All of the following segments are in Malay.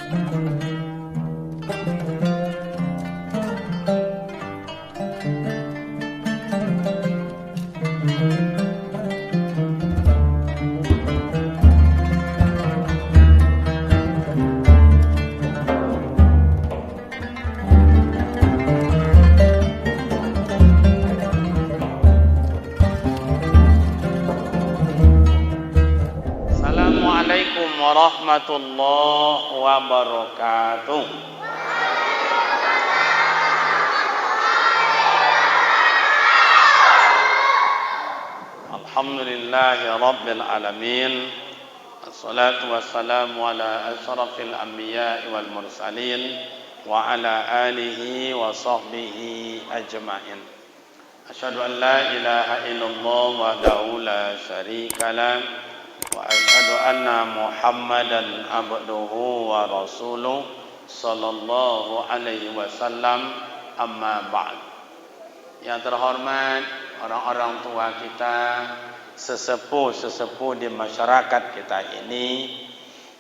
Assalamualaikum warahmatullahi wabarakatuh. Alhamdulillahi rabbil alamin. Assalatu wassalamu ala asyrafil anbiya'i wal mursalin wa ala alihi wa sahbihi ajma'in. Asyhadu an la ilaha illallah wahdahu la syarika lah wa asyhadu anna Muhammadan abduhu wa rasuluh sallallahu alaihi wasallam, amma ba'd. Yang terhormat orang-orang tua kita, sesepuh-sesepuh di masyarakat kita ini,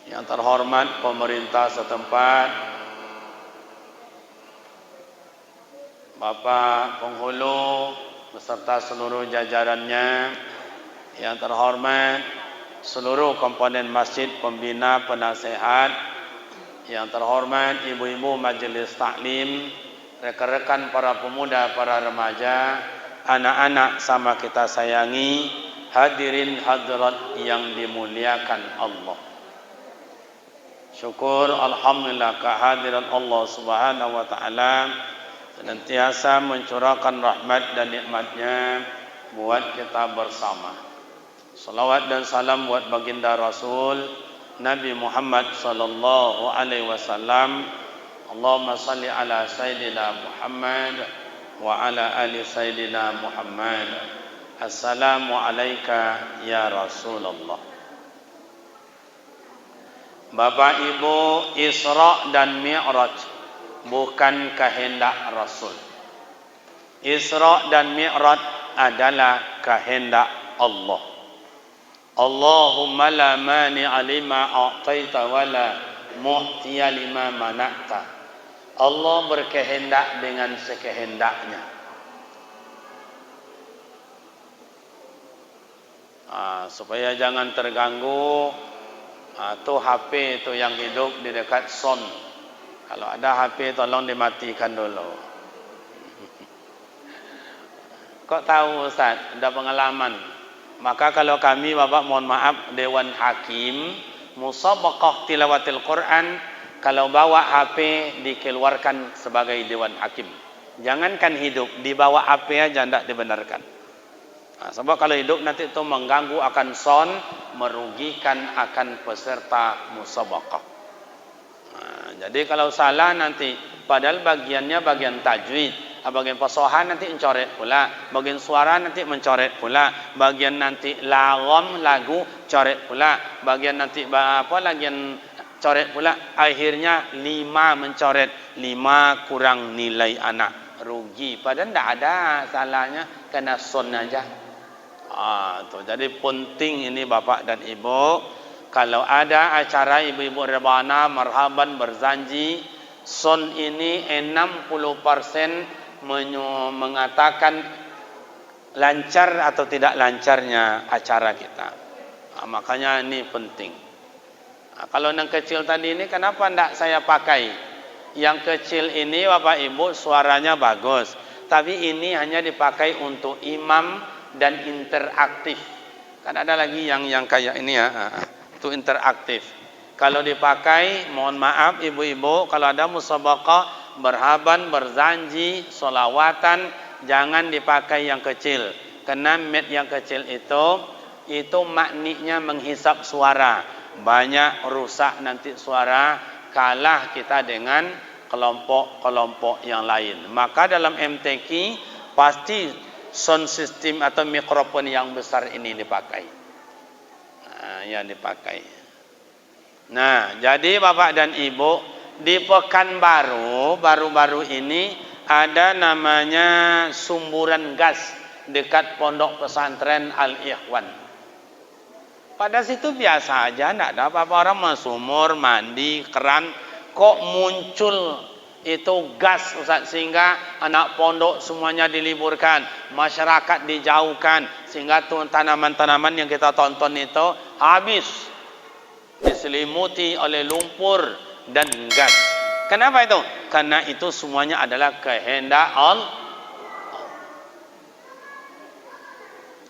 yang terhormat pemerintah setempat, Bapak Penghulu beserta seluruh jajarannya, yang terhormat seluruh komponen masjid, pembina, penasehat, yang terhormat ibu-ibu majelis taklim, rekan-rekan para pemuda, para remaja, anak-anak sama kita sayangi, hadirin hadirat yang dimuliakan Allah. Syukur alhamdulillah kehadiran Allah Subhanahu wa taala senantiasa mencurahkan rahmat dan nikmatnya buat kita bersama. Salawat dan salam buat baginda Rasul Nabi Muhammad sallallahu alaihi wasallam. Allahumma salli ala sayyidina Muhammad wa ala ali sayyidina Muhammad. Assalamu alayka ya Rasulullah. Bapak Ibu, Isra dan Mi'raj bukan kehendak Rasul. Isra dan Mi'raj adalah kehendak Allah. Allahumma la mani'a lima a'taita wa la mu'tiya lima mana'ta. Allah berkehendak dengan sekehendaknya. Supaya jangan terganggu, tuh HP itu yang hidup di dekat sound. Kalau ada HP tolong dimatikan dulu. Kok tahu Ustaz? Ada pengalaman. Maka kalau kami, Bapak mohon maaf, Dewan Hakim musabaqah tilawatil Quran, kalau bawa HP dikeluarkan sebagai Dewan Hakim. Jangankan hidup, dibawa HP aja tidak dibenarkan. Sebab kalau hidup nanti itu mengganggu akan sound, merugikan akan peserta musabaqah. Jadi kalau salah nanti, padahal bagiannya bagian tajwid, bagian fasohan nanti mencoret pula, bagian suara nanti mencoret pula, bagian nanti lagam lagu coret pula, bagian nanti apa bagian coret pula, akhirnya 5 mencoret, 5 kurang nilai anak, rugi. Padahal tidak ada salahnya, kena son aja. Tuh. Jadi penting ini Bapak dan Ibu, kalau ada acara ibu-ibu rebana marhaban berjanji, son ini 60% mengatakan lancar atau tidak lancarnya acara kita. Makanya ini penting. Kalau yang kecil tadi ini kenapa tidak saya pakai? Yang kecil ini Bapak Ibu suaranya bagus, tapi ini hanya dipakai untuk imam dan interaktif. Kan ada lagi yang kayak ini ya, itu interaktif. Kalau dipakai, mohon maaf ibu-ibu, kalau ada musabaqah berhaban, berjanji, solawatan, jangan dipakai yang kecil. Karena mat yang kecil itu makniknya menghisap suara. Banyak rusak nanti suara, kalah kita dengan kelompok-kelompok yang lain. Maka dalam MTQ pasti sound system atau mikrofon yang besar ini dipakai. Yang dipakai. Nah, jadi Bapak dan Ibu, di Pekanbaru baru-baru ini ada namanya sumburan gas dekat pondok pesantren Al-Ikhwan. Pada situ biasa aja, tidak ada apa-apa, orang mau sumur, mandi, keran, kok muncul itu gas Ustaz, sehingga anak pondok semuanya diliburkan, masyarakat dijauhkan, sehingga tanaman-tanaman yang kita tonton itu habis diselimuti oleh lumpur dan gas. Kenapa itu? Karena itu semuanya adalah kehendak Allah.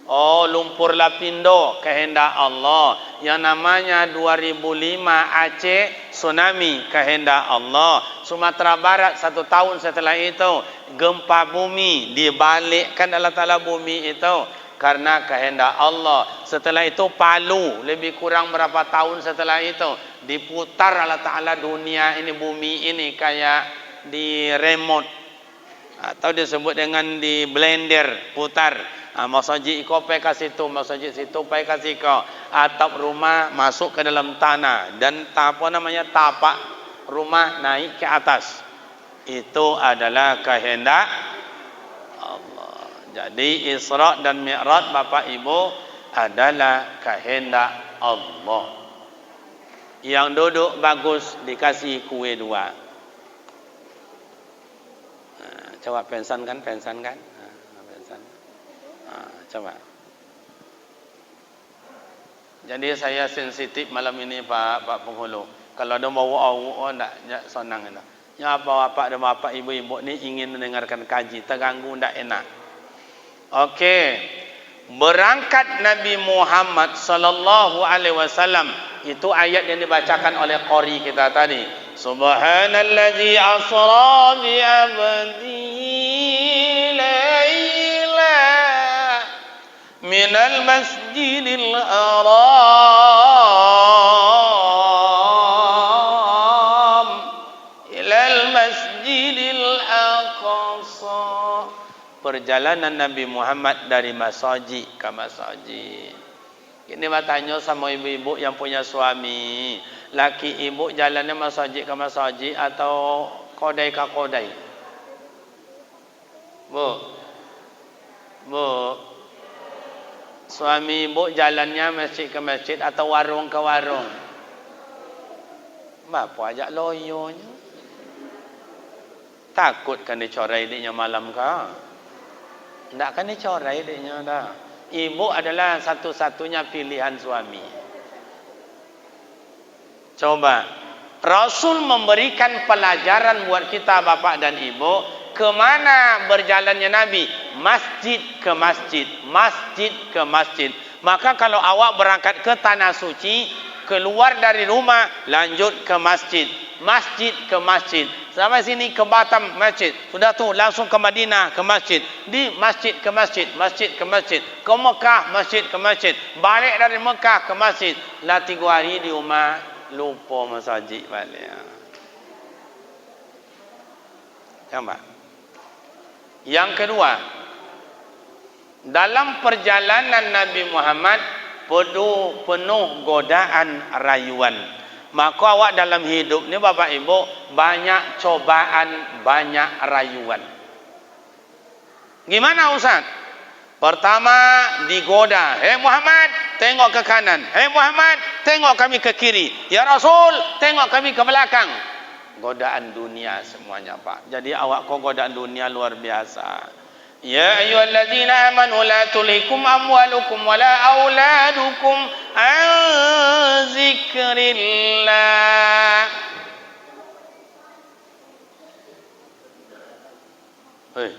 Oh, lumpur Lapindo kehendak Allah. Yang namanya 2005 Aceh tsunami kehendak Allah. Sumatera Barat 1 tahun setelah itu gempa bumi, dibalikkan Allah Taala bumi itu karena kehendak Allah. Setelah itu Palu, lebih kurang berapa tahun setelah itu diputar Allah Taala dunia ini, bumi ini kayak di remote atau disebut dengan di blender, putar. Masjid kau pergi ke situ, masjid situ pergi ke situ, atap rumah masuk ke dalam tanah dan tapak rumah naik ke atas. Itu adalah kehendak Allah. Jadi Isra dan Mi'raj Bapak Ibu adalah kehendak Allah. Yang duduk bagus dikasih kue 2. Coba pensan kan? Pensan. Coba. Jadi saya sensitif malam ini Pak Penghulu. Kalau ada mau enggak senang itu. Ya bapak dan bapak ibu-ibu ni ingin mendengarkan kaji, terganggu enggak enak. Okey. Berangkat Nabi Muhammad sallallahu alaihi wasallam, itu ayat yang dibacakan oleh qari kita tadi. Subhanallazi asra bi 'abdihi minal masjidil haram ilal masjidil aqsa. Perjalanan Nabi Muhammad dari masjid ke masjid. Ini bertanya sama ibu-ibu yang punya suami, laki ibu jalannya masjid ke masjid atau kodai ke kodai? Bu, suami ibu jalannya masjid ke masjid atau warung ke warung? Bapa ajak loyonya. Takut kan dicorai dia malam kah? Tidak kan dicorai dia dah. Ibu adalah satu-satunya pilihan suami. Coba, Rasul memberikan pelajaran buat kita bapak dan ibu, kemana berjalannya Nabi? Masjid ke masjid, masjid ke masjid. Maka kalau awak berangkat ke tanah suci, keluar dari rumah, lanjut ke masjid, masjid ke masjid. Sampai sini ke Batam masjid, sudah tu langsung ke Madinah ke masjid, di masjid ke masjid, masjid ke masjid, ke Mekah masjid ke masjid, balik dari Mekah ke masjid. Lah 3 hari di rumah lupa masjid balik. Coba. Yang kedua, dalam perjalanan Nabi Muhammad penuh godaan rayuan. Maka awak dalam hidup ni bapak ibu banyak cobaan, banyak rayuan. Gimana Ustaz? Pertama digoda, "Hei Muhammad, tengok ke kanan. Hei Muhammad, tengok kami ke kiri. Ya Rasul, tengok kami ke belakang." Godaan dunia semuanya Pak. Jadi awak kok godaan dunia luar biasa. Ya ayyuhalladzina amanu la tulhikum amwalukum wala auladukum an zikrillah. Hei,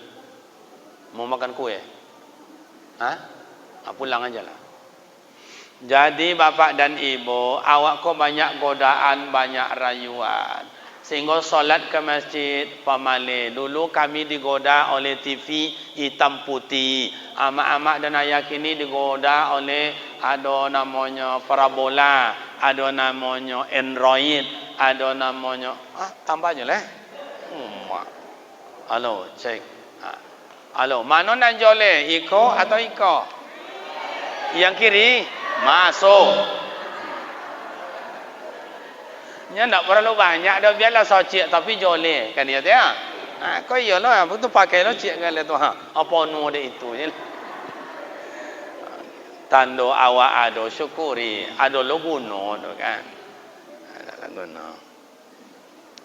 mau makan kue? Hah? Pulang aja lah. Jadi bapak dan ibu, awak kok banyak godaan, banyak rayuan. Sehingga solat ke masjid pamale. Dulu kami digoda oleh TV hitam putih. Amak-amak dan ayah kini digoda oleh ada namanya parabola, ada namanya Android, ada namanya tambah je lah. Halo, cek. Halo, mana nak joleh? Iko atau iko? Yang kiri masuk. Nya tak perlu banyak dah, biarlah socik tapi joleh kan dia dia. Kau iyalah betul pakai lo cik kan tu apa nu dia itu je. Tando awak ado syukuri, ado lo guna tu kan. Ada guna.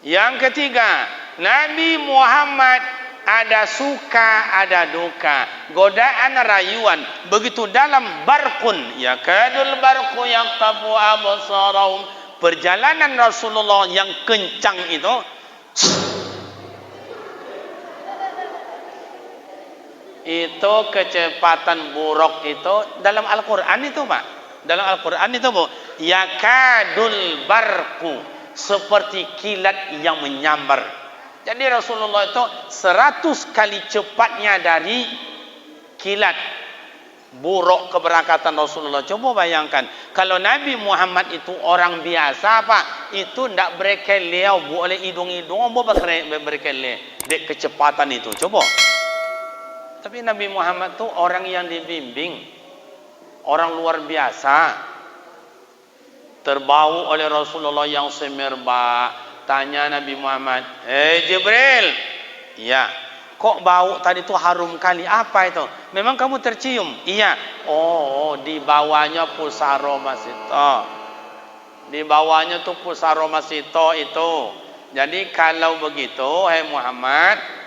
Yang ketiga, Nabi Muhammad ada suka, ada duka, godaan, rayuan. Begitu dalam barqun, yakadul barqu yaqtafu absarahum. Perjalanan Rasulullah yang kencang itu kecepatan buruk itu dalam Al-Quran itu, Pak. Dalam Al-Quran itu, Bu, yakadul barqu, seperti kilat yang menyambar. Jadi Rasulullah itu 100 kali cepatnya dari kilat. Buruk keberangkatan Rasulullah. Coba bayangkan, kalau Nabi Muhammad itu orang biasa, Pak, itu tidak berkelea, boleh hidung-hidung, boleh berkelea dek kecepatan itu. Coba. Tapi Nabi Muhammad itu orang yang dibimbing, orang luar biasa, terbau oleh Rasulullah yang semerbak. Tanya Nabi Muhammad, Jibril, ya, kok bau tadi itu harum kali, apa itu? Memang kamu tercium? Iya. Oh, di bawahnya pusaro masito. Di bawahnya tuh pusaro masito itu. Jadi kalau begitu, hai Muhammad,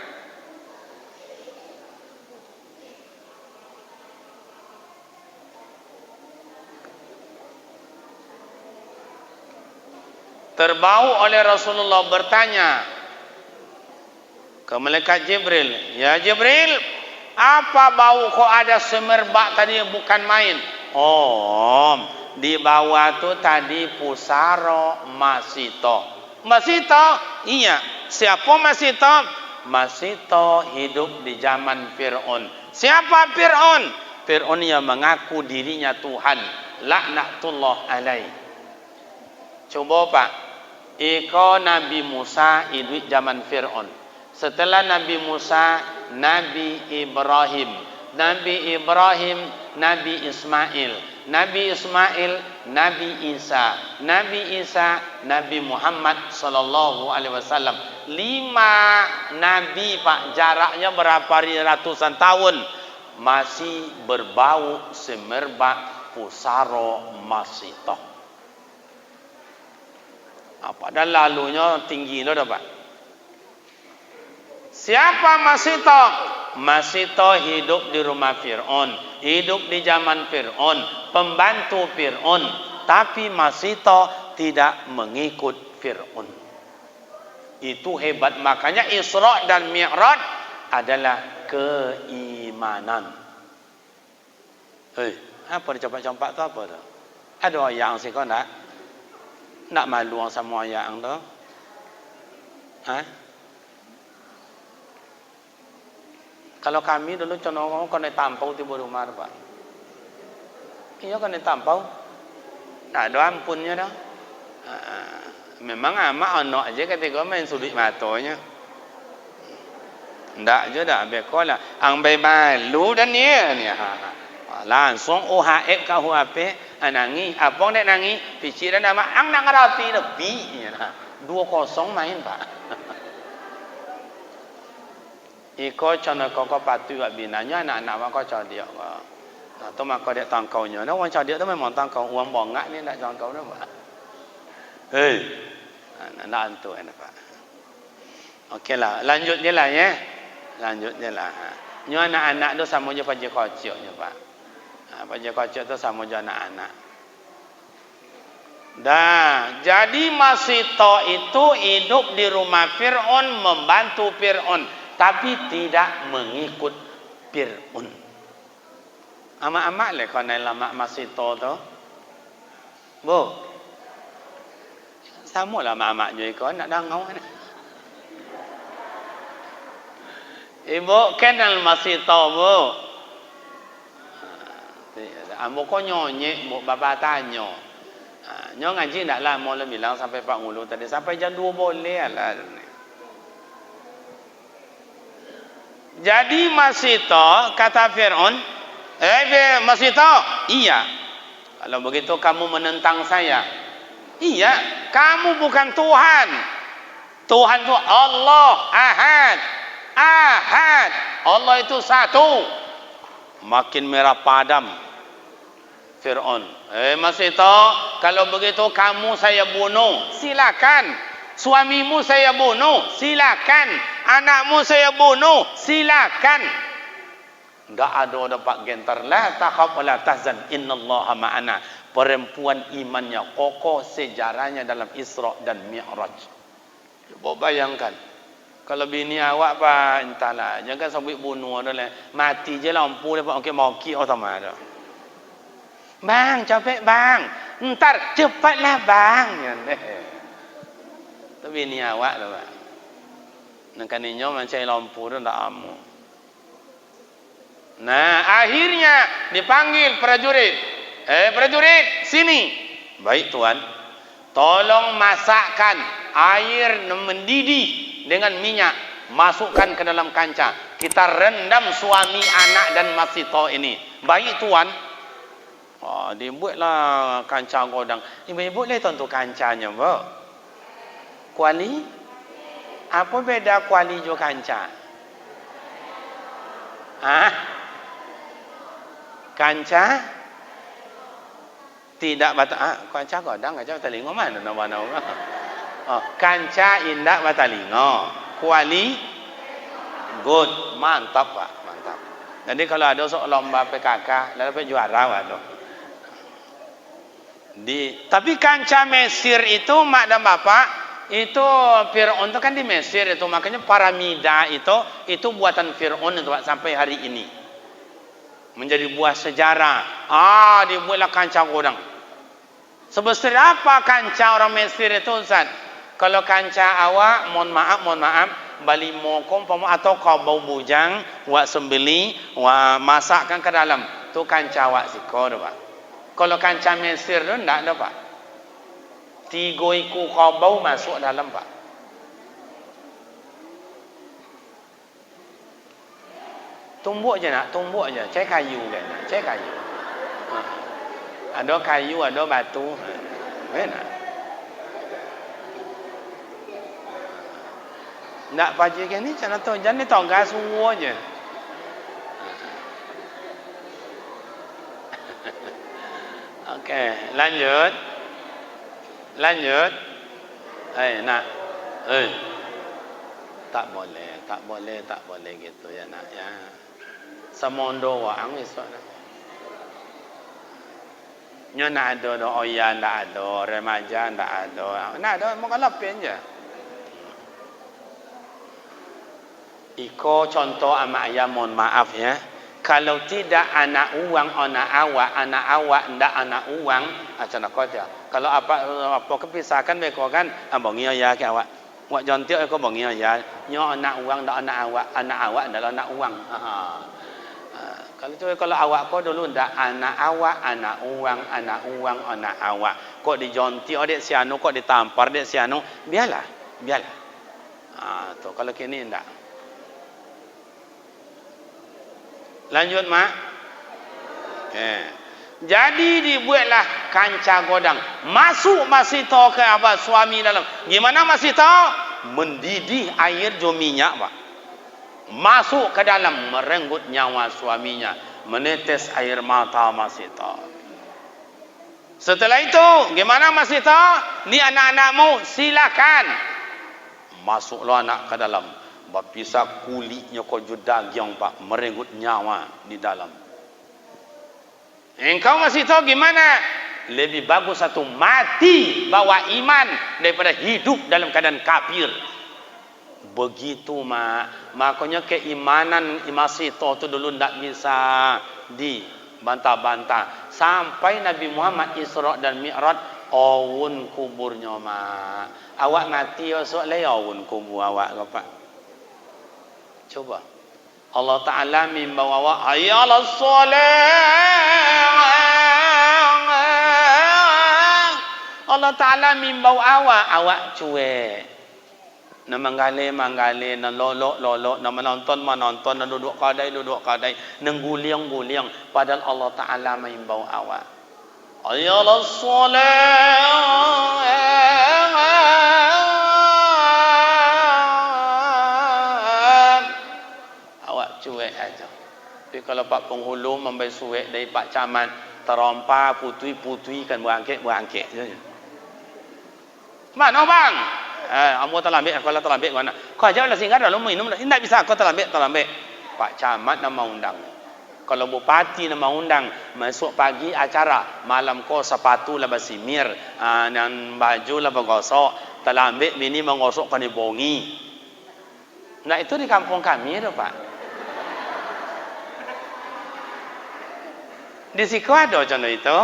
terbau oleh Rasulullah, bertanya ke malaikat Jibril, ya Jibril, apa bau kok ada semerbak tadi, bukan main? Oh, di bawah tu tadi pusaro masito. Masito? Iya. Siapa Masito? Masito hidup di zaman Fir'aun. Siapa Fir'aun? Fir'aun yang mengaku dirinya Tuhan. Laknatullah alaih. Coba, Pak, iko Nabi Musa hidup zaman Fir'aun. Setelah Nabi Musa, Nabi Ibrahim. Nabi Ibrahim, Nabi Ismail. Nabi Ismail, Nabi Isa. Nabi Isa, Nabi Muhammad sallallahu alaihi wasallam. 5 nabi, Pak. Jaraknya berapa ratusan tahun. Masih berbau semerbak pusaro masito. Padahal lalunya tinggi loh, Pak. Siapa Masito? Masito hidup di rumah Fir'aun, hidup di zaman Fir'aun, pembantu Fir'aun. Tapi Masito tidak mengikut Fir'aun. Itu hebat. Makanya Isra dan Mi'raj adalah keimanan. Apa dicampak-campak tu apa tu? Ada ayat sih kau nak malu sama ayat tu? Kalau kami dulu contoh kau naik tampau tiba rumah, Pak. Iya, kau naik tampau. Tak ada ampunnya dah. Memang amak anak aja ketika main sudut matanya. Ndak je dah bekola. Ang bay malu dan ni. Langsung OHF ka HP anangi. Abang nek nangi pikiran nama ang nak ngarapi lebih. 2-0 main, Pak. Iko chana koko patu buat binanya anak-anak kau cadia kau. Nah, tu mak kau dek tangkau nya. Nah, orang cadia tu memang tangkau uang bongak ni nak tangkau tu, Pak. Nak antu Pak. Okeylah, lanjut je lah ya. Lanjut je lah. Nyo anak-anak tu sama je paje kocok je, Pak. Paje kocok tu sama je anak-anak. Dah, jadi Masito itu hidup di rumah Fir'aun, membantu Fir'aun, tapi tidak mengikut Fir'aun. Amak-amak le kau naik lama Masito tu. Bu. Sama lah amak-amak je kau nak dangau kan. Ibu kenal Masito, Bu. Ambo kau nyonyek, Bu bapa tanya. Nyo ngaji nak lama lah bilang sampai Pak Ngulu tadi. Sampai jam 2 boleh lah. Jadi Masito kata Fir'aun, Masito, iya. Kalau begitu kamu menentang saya. Iya, kamu bukan Tuhan. Tuhan itu Allah, Ahad. Ahad. Allah itu satu. Makin merah padam Fir'aun. Masito, kalau begitu kamu saya bunuh. Silakan. Suamimu saya bunuh, silakan. Anakmu saya bunuh, silakan. Enggak ada dapat gentar. La takhaf wa la tahzan, innallaha ma'ana. Perempuan imannya kokoh, sejarahnya dalam Isra dan Mi'raj. Coba bayangkan. Kalau bini awak pak, entahlah, jangan sampai bunuh dah lah. Mati je lampu dia pak, okey maki sama dah. Bang, capek bang. Entar cepatlah bang. Tapi ni awak dah pak. Nak kaninyo macam lampu dah tak amu. Nah, akhirnya dipanggil prajurit. Prajurit, sini. Baik tuan. Tolong masakkan air mendidih dengan minyak. Masukkan ke dalam kancah. Kita rendam suami, anak dan masito ini. Baik tuan. Oh, dibuatlah kancah godang. Ibu-ibu boleh tentu kancahnya, Bu. Kuali? Apa beda kuali jo kancah? Hah? Kancah? Tidak batal. Kancah godang, kancah batalingo mana nama. Oh, kancah indak batalingo. Kuali? Good. Mantap, Pak. Mantap. Jadi kalau ada lomba PKK, lalu dapat juara, Pak. Tapi kancah Mesir itu mak dan bapak itu Fir'aun itu kan di Mesir itu, makanya piramida itu buatan Fir'aun itu Pak, sampai hari ini menjadi buah sejarah. Dibuatlah kancah godang. Sebesar apa kancah orang Mesir itu Ustaz? Kalau kancah awak mohon maaf bali mokom atau kau bau bujang wak sembeli wak masakkan ke dalam tu kancah awak siko tu Pak. Kalau kancah Mesir tu enggak ada Pak. 3 ekor kabau masuk dalam Pak. Tumbuk je nak, tumbuk je. Cek kayu kan, cek kayu. Ada kayu, ada batu. Mana? Nak pagi kan ni macam tu, jangan ni tongga semua je. Okey, lanjut. Nak. Tak boleh gitu ya nak ya. Semondo wang esok nak. Nyo nak ada do oya ndak ada, remaja ndak ada. Nak ada mau kalapen je. Iko contoh amak ayah mohon maaf ya. Kalau tidak anak uang anak awak ndak anak uang macam nak kata. Kalau apa kepisahkan mereka kan abang ya ke awak. Wak jontiok aku bang ya. Nyo anak uang ndak anak awak adalah anak uang. Kalau awak kau dulu ndak anak awak anak uang anak awak. Kok dijontiok dek sianu kok ditampar dek sianu biarlah. Tu kalau kini ndak. Lanjut mak. Jadi dibuatlah kancah godang. Masuk masito ke apa suami dalam. Gimana masito? Mendidih air jo minyak Pak. Masuk ke dalam merenggut nyawa suaminya. Menetes air mata masito. Setelah itu gimana masito? Ni anak-anakmu silakan. Masuklah anak ke dalam. Berpisah kulitnya kau juda giang Pak, merenggut nyawa di dalam. Engkau masih tahu gimana? Lebih bagus satu mati bawa iman daripada hidup dalam keadaan kafir. Begitu makanya keimanan masih tahu tu dulu tidak bisa dibantah-bantah. Sampai Nabi Muhammad Isra dan Mi'raj awun kuburnya Awak mati esok le awun kubur awak ke Pak. Coba Allah Ta'ala membawa ayalah solat. Allah Ta'ala membawa awak cuek. Nak manggale, nak lolok, nak menonton, nak duduk kadai, nak guliang. Padahal Allah Ta'ala membawa awak. Ayalah solat. Cuek aja. Tapi kalau Pak Penghulu membayar suek dari Pak Camat terompa putui kan berangkit je. Mana bang? Ambo terlambat, kalau terlambat mana? Kau aja lah singgah lalu minum, tidak bisa kau terlambat. Pak Camat nama undang. Kalau bupati nama undang, masuk pagi acara, malam kau sepatu lah basimir, dan baju lah bagosok, terlambat bini mengosok kau bongi. Nah itu di kampung kami tu Pak. Di situ ada contoh itu.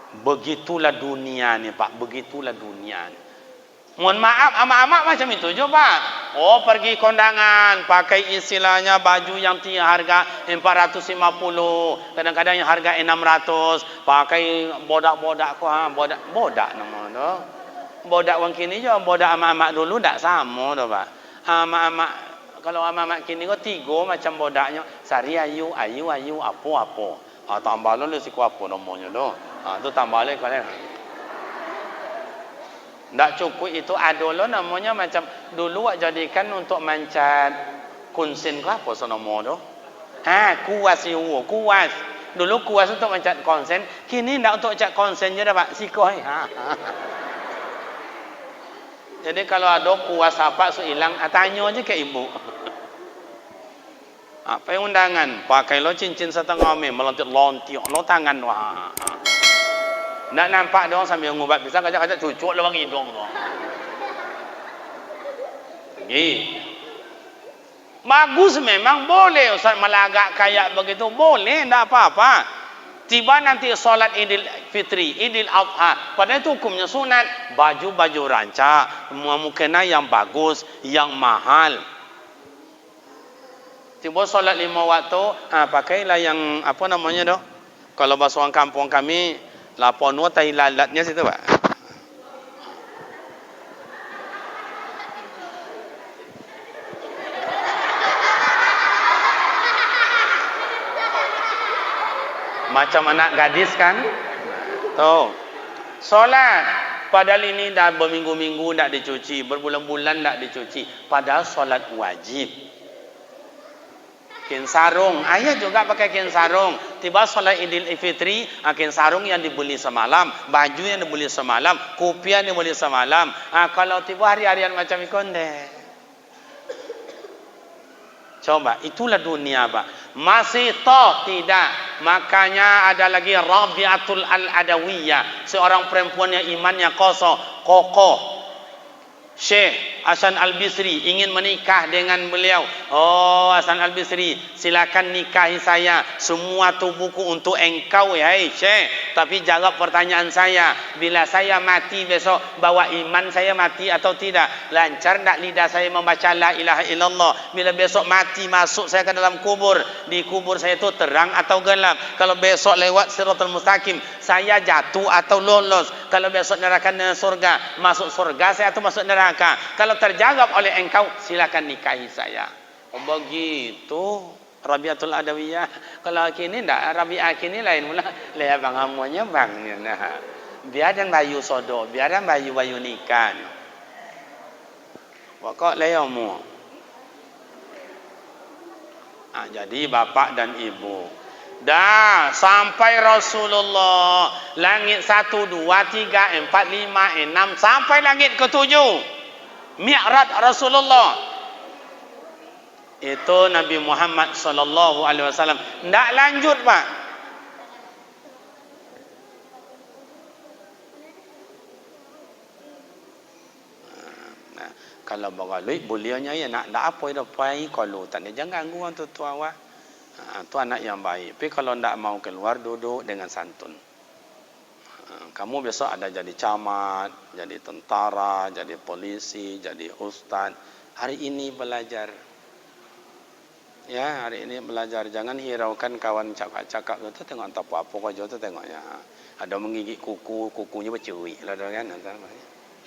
Begitulah dunia ni Pak, begitulah dunia ni. Mohon maaf, amak-amak macam itu je Pak. Oh pergi kondangan, pakai istilahnya baju yang harga 450, kadang-kadang yang harga 600, pakai bodak-bodak bodak nama tu. Bodak orang kini je, bodak amak-amak dulu tak sama tu Pak. Amak-amak, kalau amak-amak kini kau 3 macam bodaknya, Sari ayu, apa. Tambah lalu si apa namanya tu. Tu tambah lagi kalian. Tak cukup itu adolo namanya macam dulu wak jadikan untuk mancat kunsin ke apa nama tu? Kuas iu, kuas. Dulu kuas untuk mancat konsen, kini tak untuk mancat konsen je dah Pak, sikoi. Jadi kalau ada kuas apa su hilang, tanya je ke ibu. Apa yang undangan? Pakai lo cincin setengah melontik lo tangan wah. Nak nampak dong sambil ngubat pisang kajak-kajak cucuk lewang hidung tu. Bagus memang boleh Ustaz melagak kayak begitu boleh tak apa-apa. Tiba nanti solat Idul Fitri, Idul Adha, pada itu hukumnya sunat, baju-baju rancak, mukena yang bagus, yang mahal. Tiba solat 5 waktu, pakailah yang apa namanya doh? Kalau bahasa orang kampung kami, lapon tai lalatnya situ Pak. Macam anak gadis kan? Tuh. Solat. Padahal ini dah berminggu-minggu tak dicuci, berbulan-bulan tak dicuci. Padahal solat wajib. Kain sarung, ayah juga pakai kain sarung. Tiba solat Idul Fitri, kain sarung yang dibeli semalam, baju yang dibeli semalam, kopi yang dibeli semalam. Kalau tiba hari-harian macam ikonde. Coba, itulah dunia Pak. Masih toh tidak. Makanya ada lagi Rabi'atul Al-Adawiyah, seorang perempuan yang imannya kokoh. Syekh Hasan Al-Bisri ingin menikah dengan beliau. Oh Hasan Al-Bisri, silakan nikahi saya. Semua tubuhku untuk engkau ya Syekh. Tapi jawab pertanyaan saya. Bila saya mati besok, bawa iman saya mati atau tidak? Lancar tak lidah saya membaca la ilaha illallah? Bila besok mati masuk saya ke dalam kubur, di kubur saya itu terang atau gelap? Kalau besok lewat Siratul Mustaqim, saya jatuh atau lolos? Kalau besok neraka dan surga, masuk surga saya atau masuk neraka? Kalau terjawab oleh engkau, silakan nikahi saya. Oh begitu Rabi'atul Adawiyah. Kalau kini ndak, Rabi'ah kini lain pula. Leha bang amunya bang ni nah. Biar dan bayu sodo, biar dan bayu nikah. Pokok lehamu. Jadi bapak dan ibu. Dah sampai Rasulullah langit 1, 2, 3, 4, 5, 6 sampai langit ke-7. Mi'raj Rasulullah. Itu Nabi Muhammad sallallahu alaihi wasallam ndak lanjut Pak. Kalau bagalui beliaunya ya nak apa itu pai kalau tak jangan ganggu orang tua awak. Itu anak yang baik. Tapi kalau tidak mau keluar, duduk dengan santun. Kamu besok ada jadi camat, jadi tentara, jadi polisi, jadi ustaz. Hari ini belajar. Ya, hari ini belajar. Jangan hiraukan kawan cakap-cakap. Itu tengok tak apa-apa kau jauh tu tengoknya. Ada menggigit kuku, kukunya bercuik lah kan.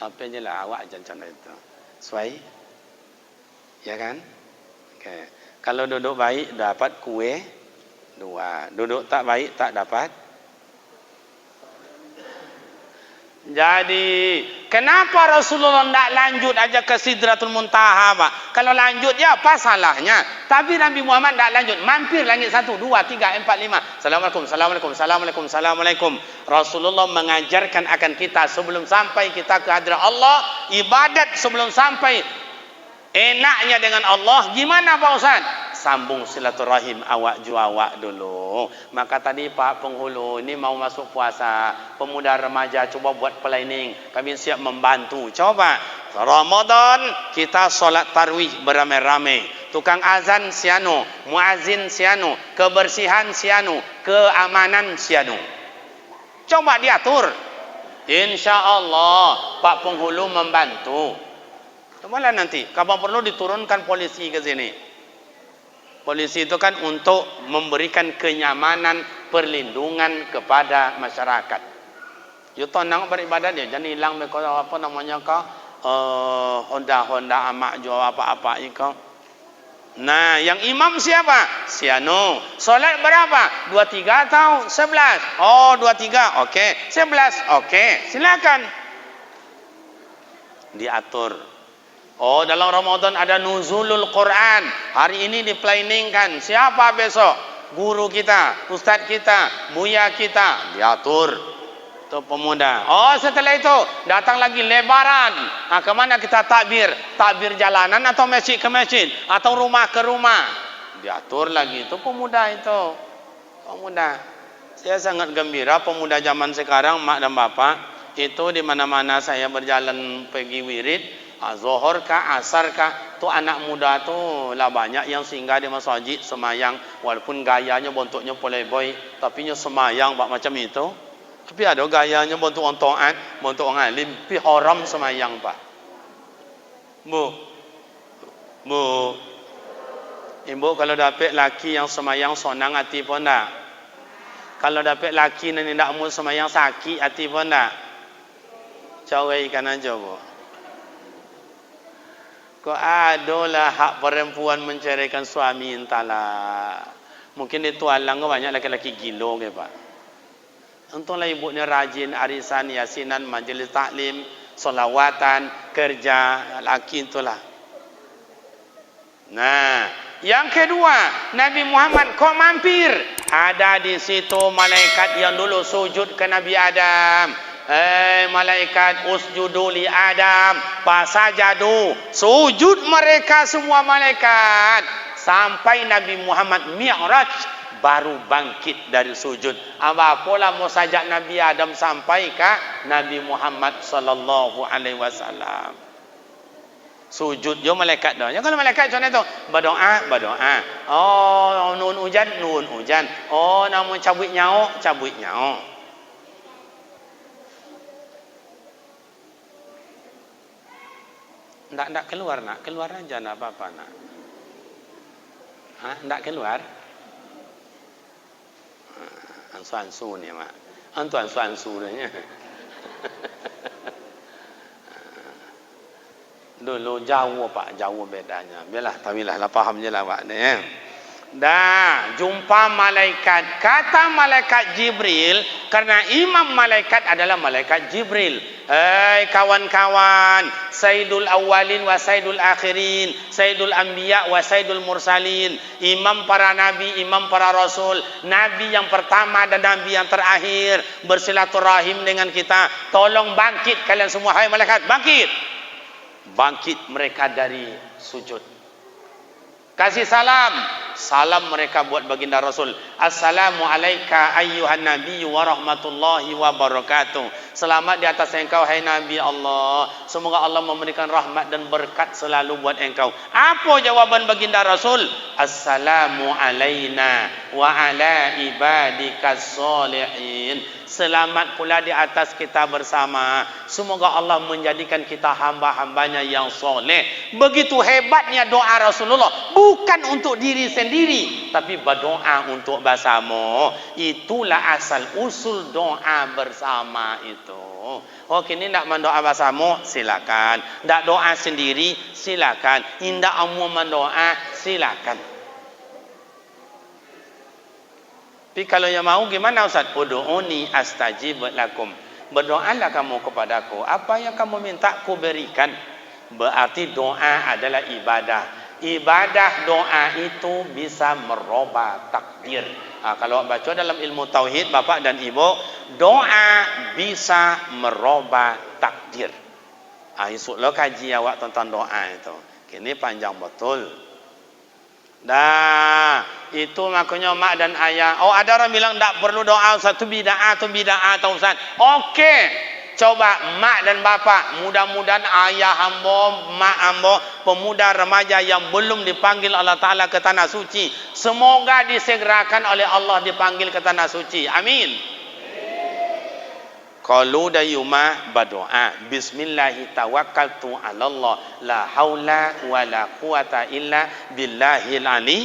Apa je lah awak jangan itu. Sesuai? Ya kan? Okay. Kalau duduk baik dapat kue 2. Duduk tak baik tak dapat. Jadi, kenapa Rasulullah tidak lanjut aja ke Sidratul Muntaha, Pak? Kalau lanjut, ya apa salahnya? Tapi Nabi Muhammad tidak lanjut. Mampir langit 1, 2, 3, 4, 5. Assalamualaikum, assalamualaikum, assalamualaikum, assalamualaikum. Rasulullah mengajarkan akan kita sebelum sampai kita ke hadirat Allah, ibadat sebelum sampai enaknya dengan Allah. Gimana Pak Ustaz? Sambung silaturahim awak awak dulu. Maka tadi Pak Penghulu ini mau masuk puasa, pemuda remaja coba buat planning. Kami siap membantu. Coba Ramadan kita solat tarawih beramai-ramai. Tukang azan siano, muazin siano, kebersihan siano, keamanan siano. Coba diatur. Insya Allah Pak Penghulu membantu. Cobalah nanti. Kalau perlu diturunkan polisi ke sini. Polisi itu kan untuk memberikan kenyamanan, perlindungan kepada masyarakat. You tenang beribadat dia, jangan hilang mereka apa namanya kau Honda amak jual apa-apa ikau. Nah, yang imam siapa? Siano. Solat berapa? 23 atau 11? Oh, 23. Okey. 11. Okey. Silakan. Diatur. Oh, dalam Ramadan ada nuzulul Quran. Hari ini diplanningkan. Siapa besok? Guru kita, ustaz kita, buya kita. Diatur. Itu pemuda. Oh, setelah itu datang lagi lebaran. Nah, kemana kita takbir? Takbir jalanan atau masjid ke masjid? Atau rumah ke rumah? Diatur lagi. Itu pemuda itu. Pemuda. Saya sangat gembira pemuda zaman sekarang, mak dan bapak. Itu di mana-mana saya berjalan pergi wirid. Zuhur kah, asar kah, tu anak muda tu lah banyak yang singgah di masjid semayang, walaupun gayanya bentuknya playboy, tapi nya semayang bak macam itu. Tapi ada gayanya bentuk orang taat, bentuk orang alim, pi haram semayang pak. Bu, ibu kalau dapat laki yang semayang sonang hati pun tak? Kalau dapat laki yang tidak mau semayang sakit hati pun tak? Cawaikan aja bu. Kau adalah hak perempuan menceraikan suami entahlah. Mungkin itu alang banyak laki-laki gilo ke pak. Untunglah ibunya rajin arisan, yasinan, majlis taklim, solawatan, kerja, laki itulah. Nah, yang kedua, Nabi Muhammad kok mampir? Ada di situ malaikat yang dulu sujud ke Nabi Adam. Malaikat usjudu li Adam fasajadu, sujud mereka semua malaikat sampai Nabi Muhammad Mi'raj baru bangkit dari sujud. Apalah mau sajak Nabi Adam sampai ke Nabi Muhammad sallallahu alaihi wasallam. Sujud jo malaikat dah. Ya kalau malaikat macam itu berdoa. Oh, nun hujan. Oh, namun cabut nyawa. Ndak keluar nak, keluar aja nak apa-apa nak. Ndak keluar. Ansu ni mak. Ansu nya. Dulu jauh pak, jauh bedanya. Biarlah, tahulah lah paham je lah pak ni. Dah jumpa malaikat. Kata malaikat Jibril, karena imam malaikat adalah malaikat Jibril. Hei kawan-kawan, Sayyidul Awwalin wa Sayyidul Akhirin, Sayyidul Anbiya wa Sayyidul Mursalin, imam para nabi, imam para rasul, nabi yang pertama dan nabi yang terakhir, bersilaturahim dengan kita. Tolong bangkit kalian semua, hai malaikat, bangkit. Bangkit mereka dari sujud. Kasih salam mereka buat baginda Rasul. Assalamu alayka ayyuhan nabiyyu wa rahmatullahi wa barakatuh. Selamat di atas engkau hai Nabi Allah. Semoga Allah memberikan rahmat dan berkat selalu buat engkau. Apa jawaban baginda Rasul? Assalamu alayna wa ala ibadikas solihin. Selamat pula di atas kita bersama. Semoga Allah menjadikan kita hamba-hambanya yang soleh. Begitu hebatnya doa Rasulullah. Bukan untuk diri sendiri, tapi berdoa untuk bersama. Itulah asal usul doa bersama itu. Okey, ini nak mendoa bersama, silakan. Nak doa sendiri, silakan. Indah amu mendoa, silakan. Tapi kalau yang mau gimana Ustaz? Ud'uni astajib lakum. Berdoalah kamu kepadaku. Apa yang kamu minta ku berikan. Berarti doa adalah ibadah. Ibadah doa itu bisa merubah takdir. Kalau baca dalam ilmu tauhid bapak dan ibu, doa bisa merubah takdir. Esoklah kaji awak tentang doa itu. Kini panjang betul. Dah, itu makanya mak dan ayah. Oh, ada orang bilang tak perlu doa Ustaz, tu bid'ah atau Ustaz. Okey. Coba mak dan bapak, mudah-mudahan ayah hamba, mak hamba, pemuda remaja yang belum dipanggil Allah Ta'ala ke tanah suci, semoga disegerakan oleh Allah dipanggil ke tanah suci. Amin. Qalu dayuma berdoa, bismillahi tawakkaltu 'ala Allah, la haula wala quwata illa billahil ali.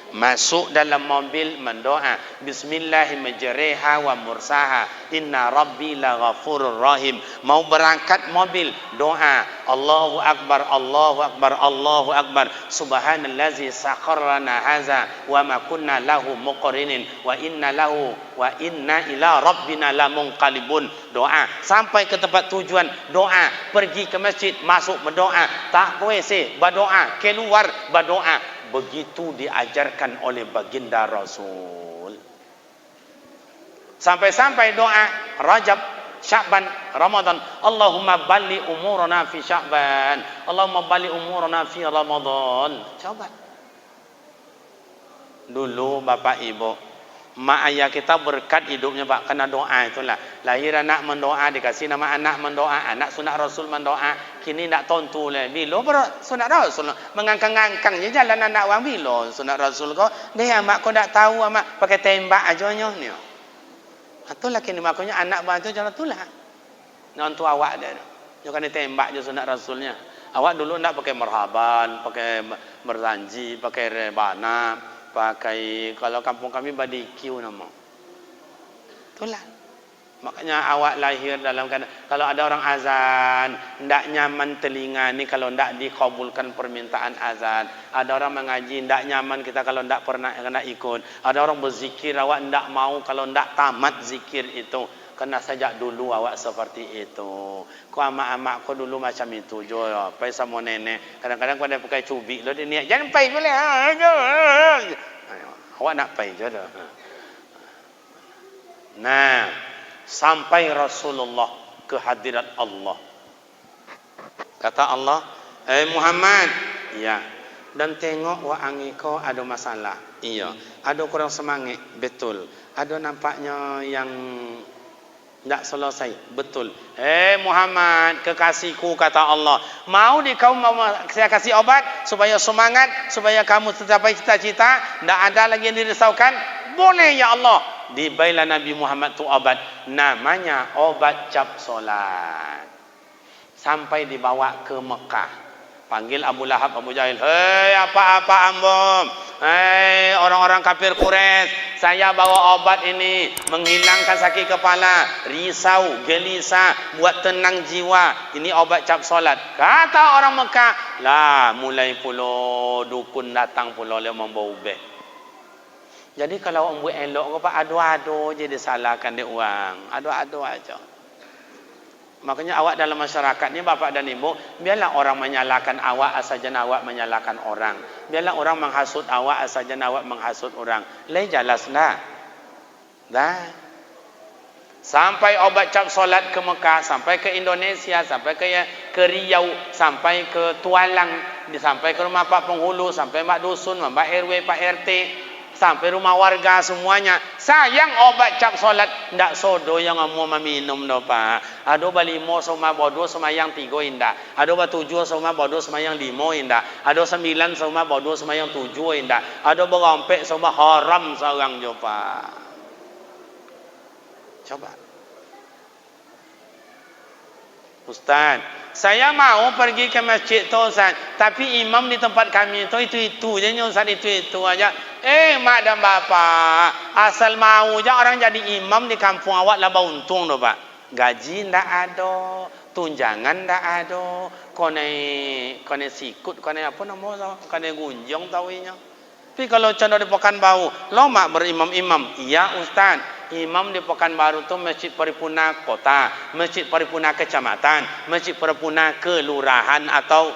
Masuk dalam mobil mendoa, bismillahi majriha wa mursaha, inna rabbi la ghafurur rahim. Mau berangkat mobil, doa, Allahu akbar, Allahu akbar, Allahu akbar, subhanallazi sakharana haza wa ma kunna lahu muqrinin wa inna ila rabbina lamunqalibun. Doa sampai ke tempat tujuan, doa, pergi ke masjid, masuk berdoa, tak WC berdoa, keluar berdoa. Begitu diajarkan oleh baginda Rasul. Sampai-sampai doa Rajab, Sya'ban, Ramadan, Allahumma balli umurana fi Sya'ban, Allahumma balli umurana fi Ramadan. Coba. Dulu bapak ibu, mak ayah kita berkat hidupnya pak, kena doa itulah. Lahir anak mendoa, dikasih nama anak mendoa, anak sunat Rasul mendoa. Kini tak tontu lah. Bila sunat Rasul mengangkang-angkang je jalan anak orang. Bila sunat Rasul kau, dia mak kau tak tahu mak, pakai tembak aja ni. Itulah kini makanya anak bantu jangan itulah. Nantu awak dia. Jangan ditembak je sunat Rasulnya. Awak dulu nak pakai marhaban, pakai berjanji, pakai rebana, pakai kalau kampung kami badikiu nama. Itulah. Makanya awak lahir dalam keadaan, kalau ada orang azan, ndak nyaman telinga ni kalau ndak dikabulkan permintaan azan. Ada orang mengaji, ndak nyaman kita kalau ndak pernah kena ikut. Ada orang berzikir, awak ndak mau kalau ndak tamat zikir itu. Kena sejak dulu awak seperti itu. Kau amak-amak kau dulu macam itu jo. Pai sama nenek. Kadang-kadang kau ada pakai cubik lo dia niat. Jangan pai boleh. Awak nak pai je dah. Nah, sampai Rasulullah ke hadirat Allah. Kata Allah, Muhammad, ya. Dan tengok wa angiko ada masalah. Iya. Ada kurang semangat, betul. Ada nampaknya yang tidak selesai, betul. Muhammad, kekasihku, kata Allah, mau di kau mau saya kasih obat supaya semangat, supaya kamu tercapai cita-cita, tidak ada lagi yang dirisaukan. Boleh ya Allah. Dibailah Nabi Muhammad tu obat, namanya obat cap solat. Sampai dibawa ke Mekah. Panggil Abu Lahab, Abu Jahil. Hei, apa-apa ambom? Hei, orang-orang kafir Quraisy, saya bawa obat ini menghilangkan sakit kepala, risau, gelisah, buat tenang jiwa. Ini obat cap solat. Kata orang Mekah, lah mulai pulo dukun datang pulo le membawa ubeh. Jadi kalau orang buat elok kau pak adu-adu je disalahkan dia orang, adu-adu aja. Makanya awak dalam masyarakat ni bapak dan ibu, biarlah orang menyalahkan awak asajan awak menyalahkan orang. Biarlah orang menghasut awak asajan awak menghasut orang. Lai jelaslah. Dah. Sampai obat cap solat ke Mekah, sampai ke Indonesia, sampai ke Riau, sampai ke Tualang, sampai ke rumah Pak Penghulu, sampai Mak Dusun, Mak RW, Pak RT, sampai rumah warga semuanya. Sayang obat cap solat ndak sodo yang mau meminum do pak. Ado balimo sama bodo sama yang 3 indah. Ado ba7 sama bodo sama yang 5 indah. Ado 9 sama bodo sama yang 7 indah. Ado berompek sama haram seorang jo pak. Coba. Ustaz, saya mau pergi ke masjid tu Ustaz, tapi imam di tempat kami itu je Ustaz, itu aja. Mak dan bapak, asal mau je orang jadi imam di kampung awak lah untung tu pak. Gaji ndak ada, tunjangan ndak ada, kone sikut, kone apa nama, kone gunjong tahunya. Tapi kalau contoh di Pekanbaru, lo mak berimam-imam, iya Ustaz. imam di Pekanbaru tu masjid paripurna kota, masjid paripurna kecamatan, masjid paripurna kelurahan atau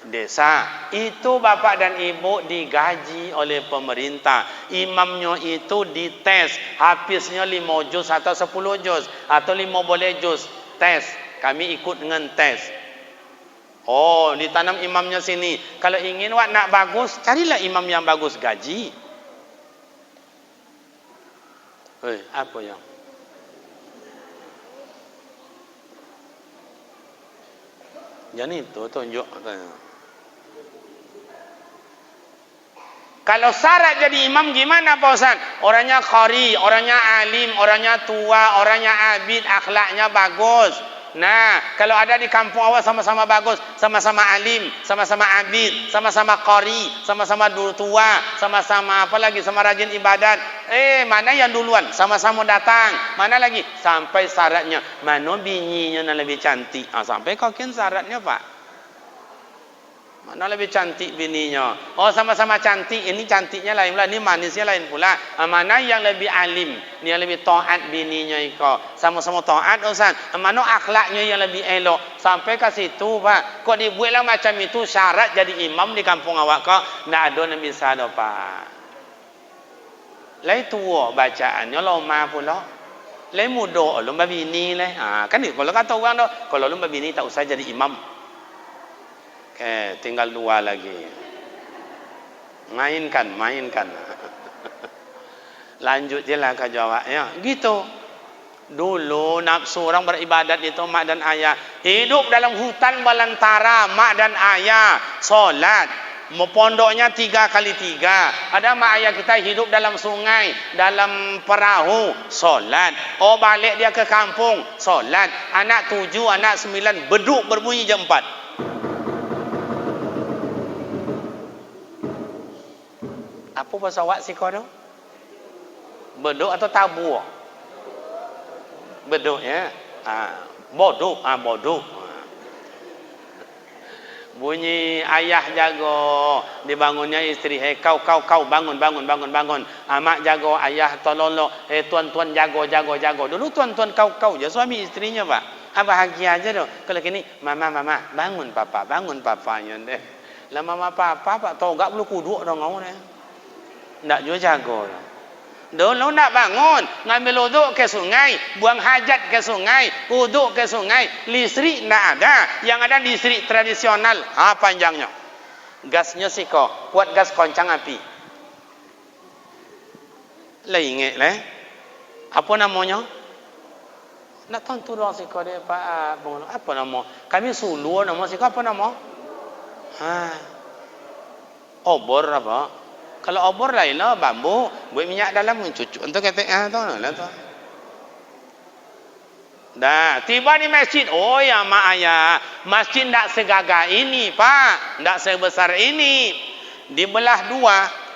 desa. Itu bapak dan ibu digaji oleh pemerintah. Imamnya itu dites, habisnya 5 juz atau 10 juz atau 5 boleh juz. Tes, kami ikut dengan tes. Oh, ditanam imamnya sini. Kalau ingin wak nak bagus, carilah imam yang bagus, gaji. Apa yang? Jadi itu tunjuk. Kalau syarat jadi imam gimana Pak Ustaz? Orangnya qari, orangnya alim, orangnya tua, orangnya abid, akhlaknya bagus. Nah, kalau ada di kampung awak sama-sama bagus, sama-sama alim, sama-sama abid, sama-sama qari, sama-sama tua, sama-sama apa lagi, sama rajin ibadat. Mana yang duluan? Sama-sama datang. Mana lagi? Sampai syaratnya. Mana bininya yang lebih cantik? Sampai kau kian syaratnya Pak. Mana lebih cantik bininya? Oh, sama-sama cantik. Ini cantiknya lain pula, ini manisnya lain pula. Mana yang lebih alim? Ini yang lebih taat bininya iko. Sama-sama taat Ustaz. Mana akhlaknya yang lebih elok? Sampai ke situ Pak. Kok dibuatlah macam itu syarat jadi imam di kampung awak kok? Ndak ada yang bisa dah Pak. Lai tua bacaannya lama pula. Lai muda lomba bini lah. Kan ni kalau kata orang tu, kalau lomba bini tak usah jadi imam. Tinggal 2 lagi. Mainkan. Lanjut je lah ke jawab. Ya, gitu. Dulu nafsu orang beribadat itu mak dan ayah. Hidup dalam hutan belantara, mak dan ayah. Solat. Pondoknya 3x3. Ada mak ayah kita hidup dalam sungai, dalam perahu, solat. Oh, balik dia ke kampung, solat. Anak 7, anak 9, beduk berbunyi jam 4. Apa bahasa awak sih kau tu? Beduk atau tabur? Beduk ya. Boduk. Boduk. Bunyi ayah jago, dibangunnya istri. Kau bangun. Mak jago, ayah tolong. Tuan jago. Dulu tuan kau je suami istrinya Pak. Bahagia aja tu. Kalau kini mama bangun papa yang deh. Lah mama papa Pak tahu enggak perlu kuduk dong kau deh. Ndak juga jago. Dulu nak bangun, ngambil uduk ke sungai, buang hajat ke sungai, uduk ke sungai, listrik ndak ada. Yang ada listrik tradisional. Panjangnya. Gasnya siko, kuat gas koncang api. Lah ingat lah. Apa namanya? Nak tahu tu orang siko dia Pak. Apa nama? Kami Sulu nama siko apa nama? Obor apa? Kalau obor lain lah bambu, buat minyak dalam mencucuk untuk kata tahu lah tu. Dah, tiba di masjid. Oh ya mak ayah, masjid tak segagah ini Pak, tak sebesar ini. Dibelah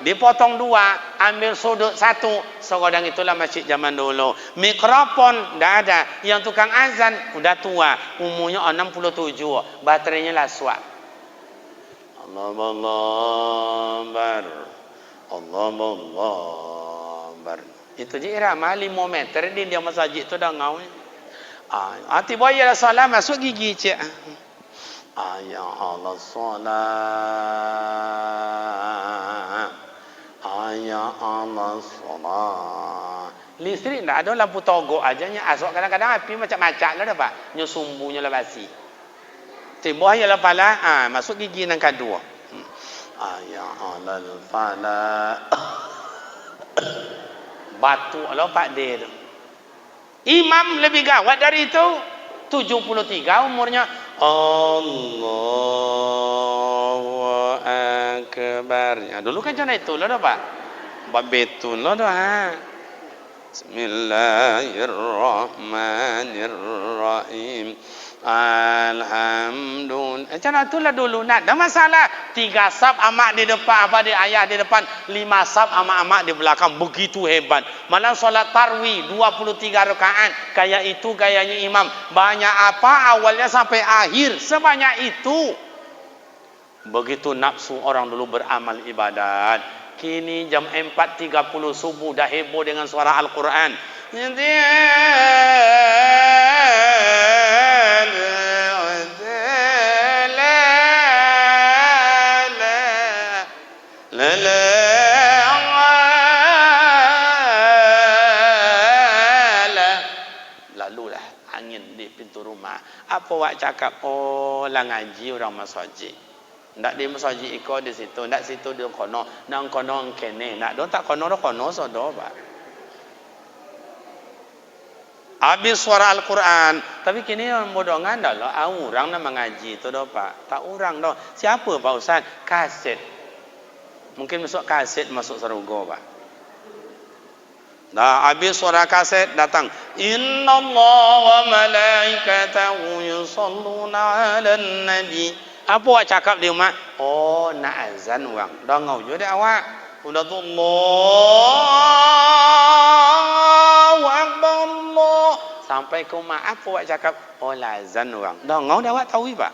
2, dipotong 2, ambil sudut 1. Segodang itulah masjid zaman dulu. Mikrofon tak ada. Yang tukang azan sudah tua, umurnya 67, baterainya lah suat. Allah itu je irama 5 meter dia masjid tu dah ngau. Tiba ya salat masuk gigi cik. Ya Allah salat. Ya Allah salat. Listrik tak ada, lampu togok aja nya. Asok kadang-kadang api macam-macam lah dah Pak. Nya sumbunya lah basi. Tiba ya la pala masuk gigi nang kedua. Ya alal fala. Batu Allah Pak D tu. Imam lebih gawat dari itu. 73 umurnya. Allahu Akbar. Dulu kan jangan itu lah Pak. Babetun lah dah. Bismillahirrahmanirrahim. Alhamdulillah. Macam itulah dulu nak. Dah masalah. 3 saf amak di depan, apa di ayah di depan, 5 saf amak-amak di belakang. Begitu hebat. Malam solat tarwih 23 rakaat. Kayak itu gayanya imam. Banyak apa awalnya sampai akhir. Sebanyak itu. Begitu nafsu orang dulu beramal ibadat. Kini jam 4.30 subuh dah heboh dengan suara Al-Quran. Lalulah angin di pintu rumah. Apa awak cakap? Oh, lah ngaji orang masjid. Ndak di masjid iko di situ, ndak situ di kono, nang kono kene. Ndak don tak kono sodo, Pak. Habis suara Al-Quran. Tapi kini orang bodongan dah lah. Orang nak mengaji tu dah, Pak. Tak orang dah. Siapa Pak Ustaz? Kaset. Mungkin masuk kaset masuk sarugo, Pak. Dah habis suara kaset datang. Inna Allah wa malaikatahu yusalluna 'alan nabi. Apa awak cakap di rumah? Oh, nak azan orang. Dah ngau je dah awak. Udah tu Allahu Akbar Allah. Sampai ke rumah apa awak cakap? Oh, lah azan orang. Dah ngau dah awak tahu, Pak.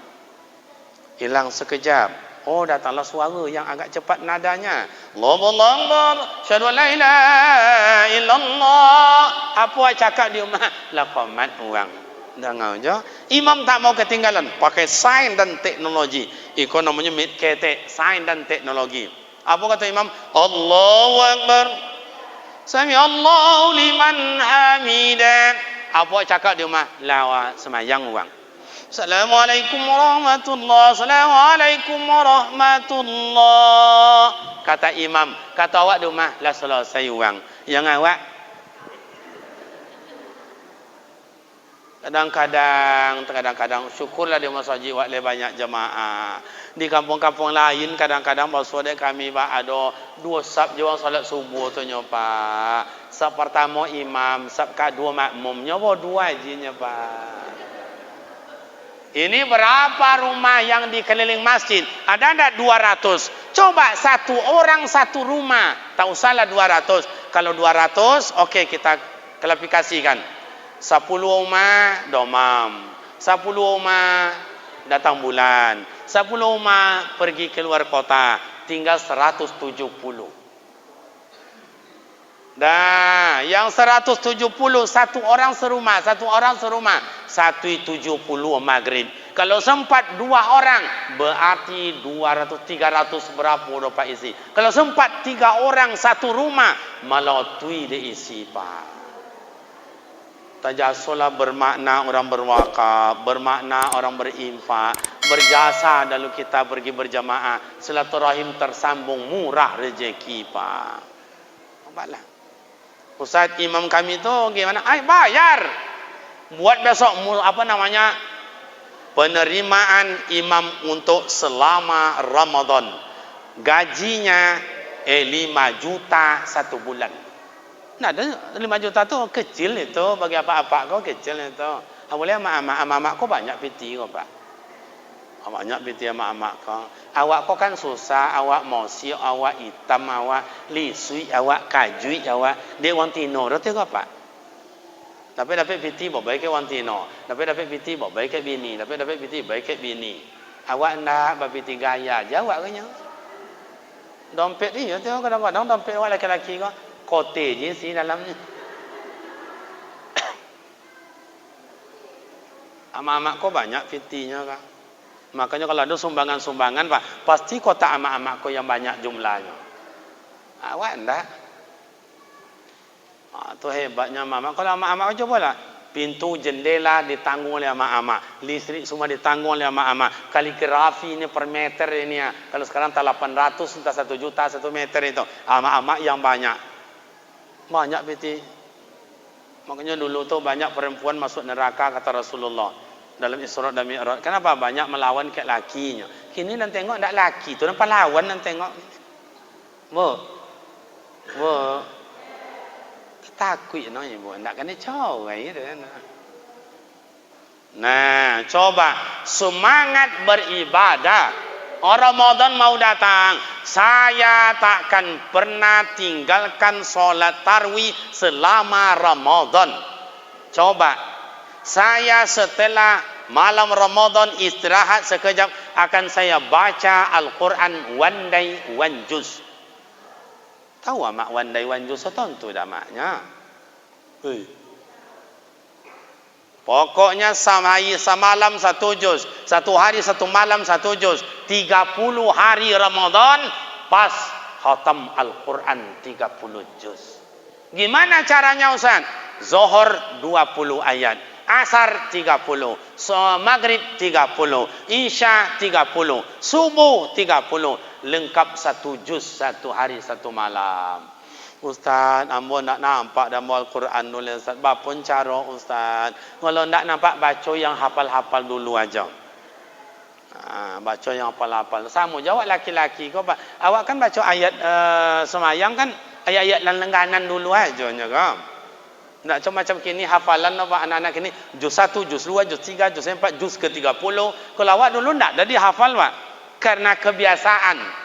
Hilang sekejap. Oh, datanglah suara yang agak cepat nadanya. Allahu Akbar, syahadu la ilaha illallah. Apa awak cakap di rumah? Lah qomat orang. Dengar je. Imam tak mau ketinggalan, pakai sains dan teknologi. Iko namanya MITKT, sains dan teknologi. Apa kata imam? Allahu Akbar. Sami Allahu liman hamidah. Apa awak cakap di rumah? Lah semayang orang. Assalamualaikum warahmatullahi. Assalamualaikum warahmatullahi. Kata imam, kata awak di rumah, lah selesai orang. Yang awak kadang-kadang syukurlah di masjid awak le banyak jemaah. Di kampung-kampung lain kadang-kadang pasal kami Pak ada 2 saf je orang solat subuh tu nya Pak. Saf pertama imam, saf kedua makmumnya 2 ajinya Pak. Ini berapa rumah yang dikeliling masjid? Ada enggak 200? Coba satu orang satu rumah. Tak usahlah 200. Kalau 200, okey kita klasifikasikan. 10 rumah domam. 10 rumah datang bulan. 10 rumah pergi keluar kota. Tinggal 170. Dah, yang 170 satu orang serumah, 170 maghrib. Kalau sempat 2 orang berarti 200 300 berapa dapat isi. Kalau sempat 3 orang satu rumah malatui dia isi Pak. Tajasulah bermakna orang berwakaf, bermakna orang berinfak, berjasa dalam kita pergi berjamaah, silaturahim tersambung, murah rezeki Pak. Nampaklah. Ustaz imam kami tu gimana? Bayar. Buat besok penerimaan imam untuk selama Ramadan. Gajinya 5 juta 1 bulan. Nah, 5 juta tu kecil itu bagi apa-apa kau kecil itu. Boleh amak-amak kau banyak piti kau Pak. Banyak piti amak-amak kau. Awak kau kan susah, awak mosi, awak hitam, awak lisui, awak kajui, awak dia wantino, roti kau Pak. Tapi dapat piti baik ke wantino, dapat piti baik ke bini, dapat piti baik ke bini. Awak ndak berpiti gaya, jawab kenya. Dompet dia tu kadang-kadang dompet awak laki-laki kau kote je si dalamnya. Amak-amak kau banyak pitinya kan. Makanya kalau ada sumbangan-sumbangan Pak, pasti kota amak-amak kau yang banyak jumlahnya. Awak enggak. Tu hebatnya amak-amak. Kalau amak-amak coba lah. Pintu jendela ditanggung oleh amak-amak. Listrik semua ditanggung oleh amak-amak. Kaligrafi ini per meter ini ya. Kalau sekarang tak 800, entah 1 juta 1 meter itu. Amak-amak yang banyak. Banyak piti. Makanya dulu tu banyak perempuan masuk neraka kata Rasulullah. Dalam Isra dan Mi'raj. Kenapa banyak melawan ke lakinya? Kini dan tengok ndak laki tu nampak lawan dan tengok. Wo. Takut no ibu, ndak kena coba itu. Nah, coba semangat beribadah. Ramadan mau datang, saya takkan pernah tinggalkan solat tarawih selama Ramadan. Coba saya setelah malam Ramadan istirahat sekejap akan saya baca Al-Quran one day one juz. Tahu amak one day one juz tentu dah maknya. Hei. Pokoknya semalam satu juz, satu hari satu malam satu juz, 30 hari Ramadan pas khatam Al-Quran 30 juz. Gimana caranya Ustaz? Zuhur 20 ayat, Asar 30, Maghrib 30, Isya 30, Subuh 30, lengkap satu juz satu hari satu malam. Ustaz, ambon nak nampak dalam Al-Quran nulis Ustaz. Bapun cara Ustaz. Kalau nak nampak baca yang hafal-hafal dulu aja. Baca yang hafal-hafal. Sama jawab laki-laki kau, awak kan baca ayat semayang kan, ayat-ayat langganan dulu aja nya kan. Nak macam kini hafalan apa anak-anak kini juz 1, juz 2, juz 3, juz 4, juz ke-30. Kalau awak dulu ndak jadi hafal Pak. Karena kebiasaan.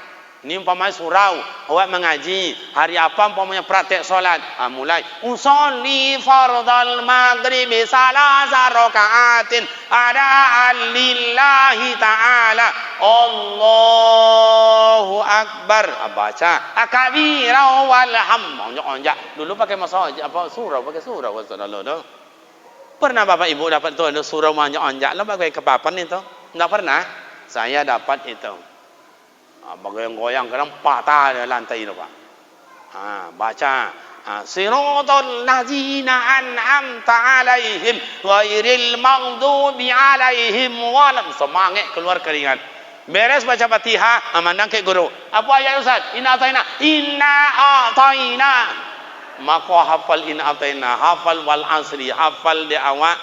Ini umpamanya surau, awak mengaji, hari apa umpamanya praktek solat, mulai usolli fardal maghribi salasa rakaatin adaan lillahi ta'ala Allahu akbar, baca akabira walham, onjak dulu pakai masa apa surau, pakai surau dulu tu. Pernah Bapak Ibu dapat tu ada surau onjak lah pakai kepapan itu? Enggak pernah. Saya dapat itu. Goyang-goyang kadang patah di lantai itu Pak. Baca siratal ladzina an'amta alaihim ghairil maghdubi alaihim walam, semangat keluar keringat. Beres baca Fatihah, mandang ke guru. Apa ayat Ustaz? Inna ataina. Maka hafal inna ataina, hafal wal asri, hafal di awak.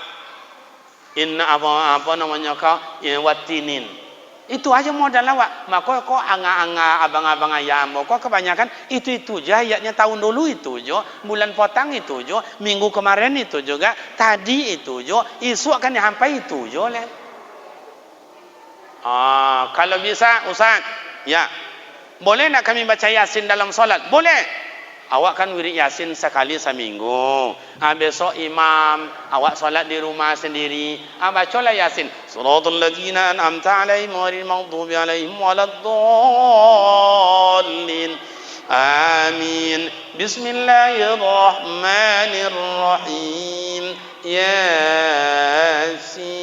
Inna apa namanya kau? Watinin. Itu aja modal awak. Maka kok anga-anga abang-abang ayam kok kebanyakan itu aja ayatnya tahun dulu itu jo, bulan potang itu jo, minggu kemarin itu juga, tadi itu jo, isu akan sampai itu jo leh. Kalau bisa Ustaz, ya. Boleh nak kami baca Yasin dalam solat? Boleh. Awak kan wirid Yasin sekali seminggu. Besok imam, awak solat di rumah sendiri. Bacalah Yasin. Siratal ladzina an'amta alaihim ghairil maghdubi alaihim waladdallin. Amin. Bismillahirrahmanirrahim. Yasin.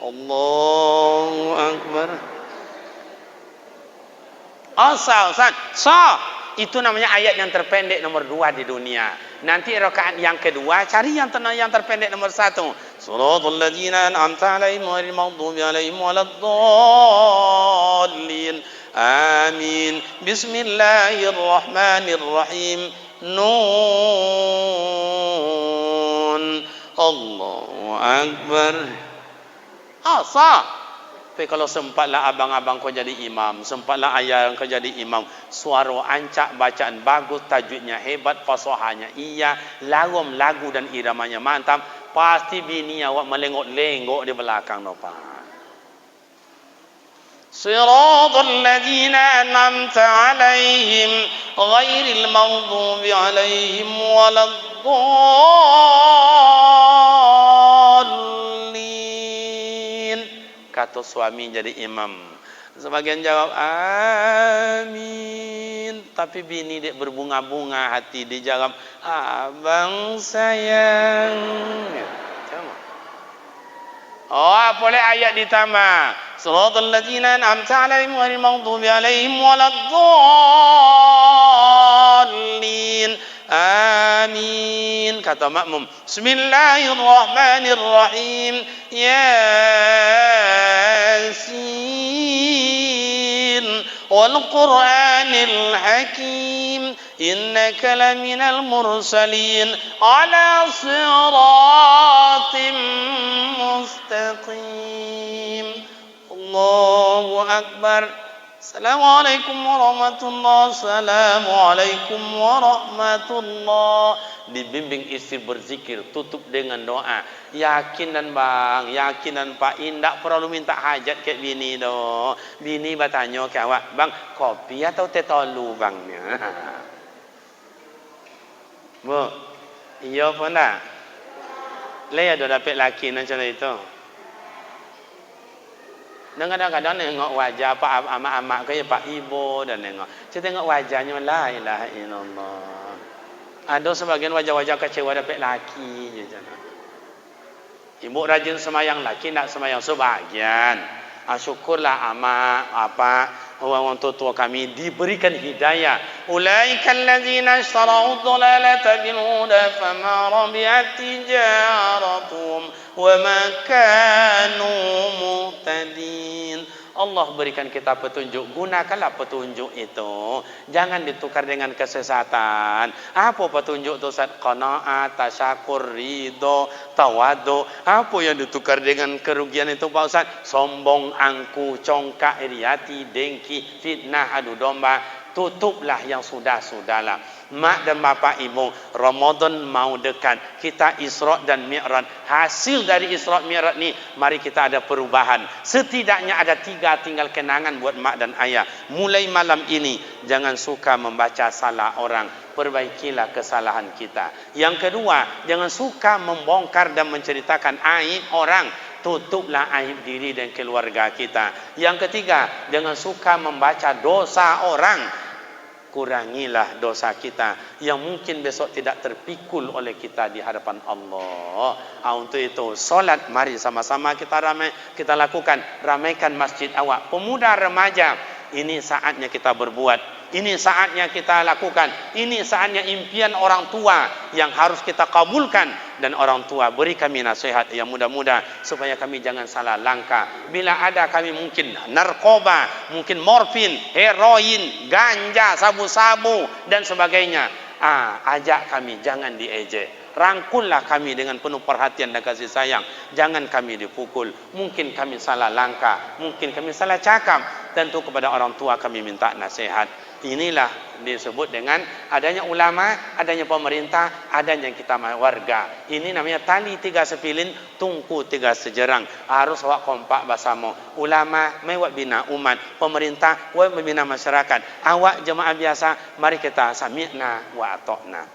Allahu akbar. Ustaz, itu namanya ayat yang terpendek nomor 2 di dunia. Nanti rakaat yang kedua cari yang terpendek nomor 1. Siratal ladzina an'amta alaihim ghairil maghdubi alaihim waladdallin. Amin. Bismillahirrahmanirrahim. Nun. Allahu akbar. Tapi kalau sempatlah abang-abang kau jadi imam, sempatlah ayah kau jadi imam, suara ancak, bacaan bagus, tajwidnya hebat, fasahanya iya, lagu dan iramanya mantap, pasti bini awak melengok-lengok di belakang nopa. Siratal ladzina an'amta alaihim ghairil maghdubi alaihim waladdallin. Kata suami jadi imam. Sebagian jawab amin. Tapi bini dia berbunga-bunga hati. Dia jawab abang sayang. Boleh ayat ditambah. Siratal ladzina an'amta alaihim ghairil maghdubi alaihim waladdallin. Amin. Kata makmum. Bismillahirrahmanirrahim. Yasin. Wal Qur'anil Hakim. Innaka laminal mursalin. Ala siratim mustaqim. Allahu Akbar. Assalamualaikum warahmatullahi wabarakatuh. Assalamualaikum warahmatullahi. Dibimbing istri berzikir, tutup dengan doa. Yakinan bang, yakinan pak, indak perlu minta hajat ke bini do. Bini bertanya ke awak, bang, kopi atau teh tolu bangnya? Bu, iya pun dah. Leh ada dapat laki macam itu. Dan kadang-kadang nengok wajah pak amak-amak ke pak ibu dan nengok. Saya tengok wajahnya la ilaha illallah. Ada sebagian wajah-wajah kecewa dapat laki je jangan. Ibu rajin semayang, laki nak semayang sebagian. Syukurlah ama apa orang tua kami diberikan hidayah. Ulaikal ladzina istarau dhalalata bil huda fama rabihat tijaratuhum wa ma kanu muhtadin. Allah berikan kita petunjuk, gunakanlah petunjuk itu, jangan ditukar dengan kesesatan. Apa petunjuk itu Ustaz? Qanaat, tasyakur, ridho, tawadu. Apa yang ditukar dengan kerugian itu Pak Ustaz? Sombong, angku, congkak, iri hati, dengki, fitnah, adu domba. Tutuplah yang sudah-sudahlah. Mak dan bapak ibu, Ramadan mau dekat, kita Isra dan Mi'raj. Hasil dari Isra Mi'raj ni, mari kita ada perubahan. Setidaknya ada 3 tinggal kenangan buat mak dan ayah. Mulai malam ini, jangan suka membaca salah orang, perbaikilah kesalahan kita. Yang kedua, jangan suka membongkar dan menceritakan aib orang, tutuplah aib diri dan keluarga kita. Yang ketiga, jangan suka membaca dosa orang, kurangilah dosa kita yang mungkin besok tidak terpikul oleh kita di hadapan Allah. Untuk itu solat mari sama-sama kita lakukan, ramaikan masjid awak. Pemuda remaja, ini saatnya kita berbuat. Ini saatnya kita lakukan. Ini saatnya impian orang tua yang harus kita kabulkan. Dan orang tua beri kami nasihat yang mudah-mudah supaya kami jangan salah langkah. Bila ada kami mungkin narkoba, mungkin morfin, heroin, ganja, sabu-sabu dan sebagainya. Ajak kami jangan diejek. Rangkullah kami dengan penuh perhatian dan kasih sayang. Jangan kami dipukul. Mungkin kami salah langkah, mungkin kami salah cakap. Tentu kepada orang tua kami minta nasihat. Inilah disebut dengan adanya ulama, adanya pemerintah, adanya kita warga. Ini namanya tali 3 sepilin, tungku 3 sejerang. Harus awak kompak bersama. Ulama mewak bina umat, pemerintah wak membina masyarakat. Awak jemaah biasa, mari kita sami'na wa ata'na.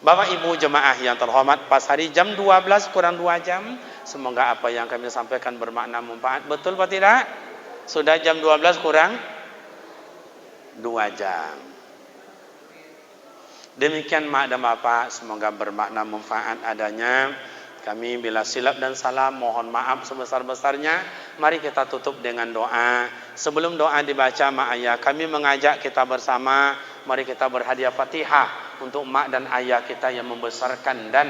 Bapak Ibu jemaah yang terhormat, pas hari jam 12 kurang 2 jam, semoga apa yang kami sampaikan bermakna manfaat. Betul atau tidak? Sudah jam 12 kurang 2 jam. Demikian mak dan bapak, semoga bermakna manfaat adanya. Kami bila silap dan salah mohon maaf sebesar-besarnya. Mari kita tutup dengan doa. Sebelum doa dibaca mak ayah, kami mengajak kita bersama, mari kita berhadiah Fatihah untuk mak dan ayah kita yang membesarkan dan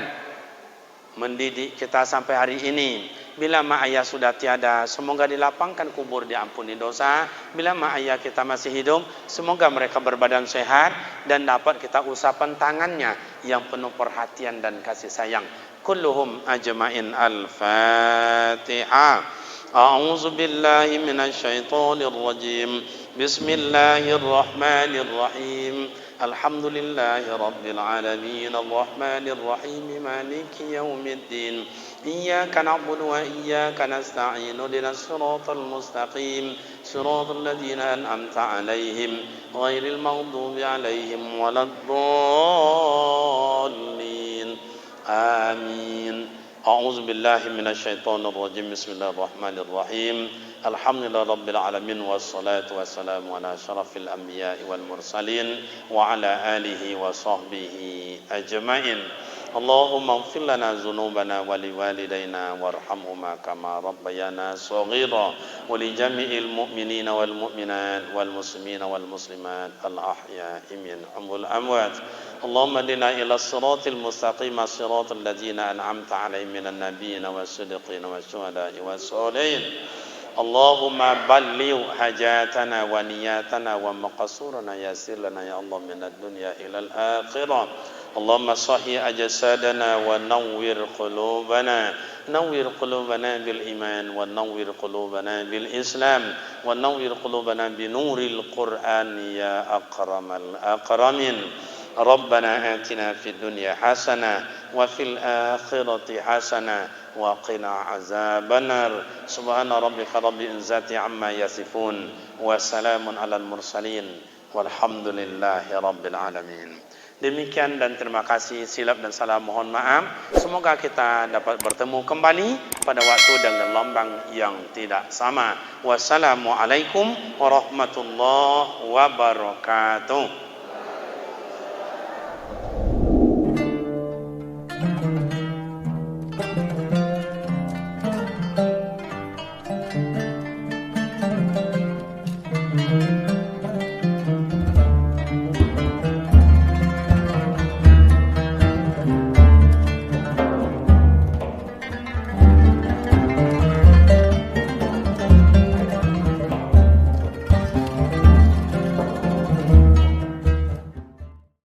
mendidik kita sampai hari ini. Bila mak ayah sudah tiada, semoga dilapangkan kubur, diampuni dosa. Bila mak ayah kita masih hidup, semoga mereka berbadan sehat dan dapat kita usapan tangannya yang penuh perhatian dan kasih sayang. Kulluhum ajma'in. Al-Fatihah. A'udzu billahi minasyaitonir rajim. Bismillahirrahmanirrahim. Alhamdulillahi rabbil alamin. Arrahmanir rahim. Maliki yaumiddin. Iyyaka na'budu wa iyyaka nasta'in. Ihdinas siratal mustaqim. Siratal ladzina an'amta 'alaihim ghairil maghdubi 'alaihim waladdallin. Amin. A'udzu billahi minasyaitonir rajim. Bismillahirrahmanirrahim. Alhamdulillah rabbil alamin wassalatu wassalamu ala asyrafil anbiya'i wal mursalin wa ala alihi wa sahbihi ajma'in. Allahumma ighfir lana dzunubana wa liwalidayna warhamhuma kama rabbayana shaghira wa li jami'il mu'minina wal mu'minat wal muslimina wal muslimat al ahya'i minhum wal amwat. Allahumma dina ila siratil mustaqim, siratal ladzina an'amta 'alaihim minan nabiyyina was-siddiqina wasyuhada'i was-shalihin. Allahumma balligh hajatana wa niyatana wa maqsurana yassir lana ya Allah minad dunya ilal akhirah. Allahumma sahhi ajsadana wa nawwir qulubana. Nawwir qulubana bil iman wa nawwir qulubana bil islam wa nawwir qulubana bi nuril Qur'an ya akramal akramin. Rabbana atina fid dunya hasanah wa fil akhirati hasanah wa qina azabannar. Subhana rabbika rabbil izzati amma yasifun wa salamun alal mursalin walhamdulillahi rabbil alamin. Demikian dan terima kasih. Silap dan salah mohon maaf. Semoga kita dapat bertemu kembali pada waktu dan gelombang yang tidak sama. Wassalamualaikum warahmatullahi wabarakatuh.